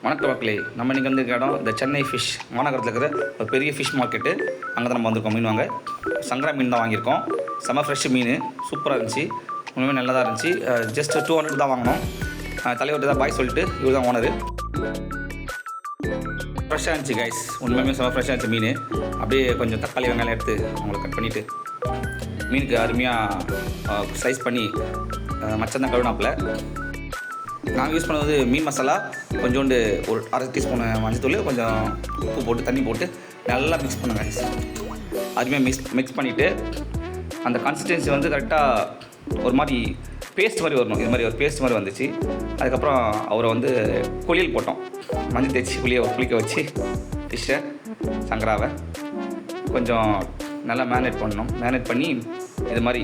வணக்கம் மக்களே, நம்ம இன்றைக்கி வந்து இடம் இந்த சென்னை ஃபிஷ் மாநகரத்தில் இருக்கிற ஒரு பெரிய ஃபிஷ் மார்க்கெட்டு. அங்கே தான் நம்ம வந்திருக்கோம். மீன் வாங்க சங்கரா மீன் தான் வாங்கியிருக்கோம். செம்ம ஃப்ரெஷ் மீன், சூப்பராக இருந்துச்சு, உண்மையுமே நல்லா தான் இருந்துச்சு. ஜஸ்ட் 200 தான் வாங்கினோம். தலைவர்கிட்ட தான் பாய் சொல்லிட்டு இவர் தான் ஓனர். ஃப்ரெஷ்ஷாக இருந்துச்சு கைஸ், உண்மையுமே செம்ம ஃப்ரெஷ்ஷாக இருந்துச்சு மீன். அப்படியே கொஞ்சம் தக்காளி வெங்காயம் எடுத்து அவங்களை கட் பண்ணிவிட்டு மீனுக்கு அருமையாக ஸ்லைஸ் பண்ணி மச்சம் தான் கழுவினாப்பில். நாங்கள் யூஸ் பண்ணது மீன் மசாலா, கொஞ்சோண்டு ஒரு 1/2 டீஸ்பூன் மஞ்சத்தூள், கொஞ்சம் உப்பு போட்டு தண்ணி போட்டு நல்லா மிக்ஸ் பண்ணுங்க. அதுவுமே மிக்ஸ் பண்ணிவிட்டு அந்த கன்சிஸ்டன்சி வந்து கரெக்டாக ஒரு மாதிரி பேஸ்ட் மாதிரி வரணும். இது மாதிரி ஒரு பேஸ்ட் மாதிரி வந்துச்சு. அதுக்கப்புறம் அவரை வந்து குளியல் போட்டோம், மஞ்சள் தேய்ச்சி குளிக்க வச்சு ஃபிஷ்ஷை சங்கராவை கொஞ்சம் நல்லா மேரினேட் பண்ணணும். மேரினேட் பண்ணி இது மாதிரி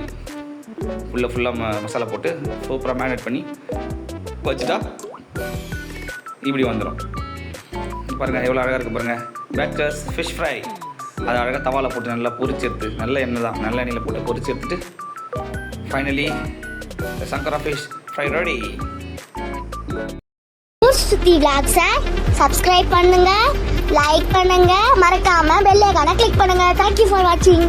ஃபுல்லாக மசாலா போட்டு சூப்பராக மேரினேட் பண்ணி வச்சுட்டா இப்படி வந்துடும். பாருங்கள் எவ்வளோ அழகாக இருக்குது பாருங்கள். பேச்சர்ஸ் ஃபிஷ் ஃப்ரை, அதை அழகாக தவாவில் போட்டு நல்லா பொரிச்சு எடுத்து, நல்ல எண்ணெய் தான், நல்ல எண்ணெயில் போட்டு பொரிச்சு எடுத்துட்டு ஃபைனலி சங்கரா ஃபிஷ் ஃப்ரை ரெடி. சுத்தி விளாக்ஸை சப்ஸ்கிரைப் பண்ணுங்க, லைக் பண்ணுங்க, மறக்காம பெல் ஐகானை கிளிக் பண்ணுங்க. தேங்க்யூ ஃபார் வாட்சிங்.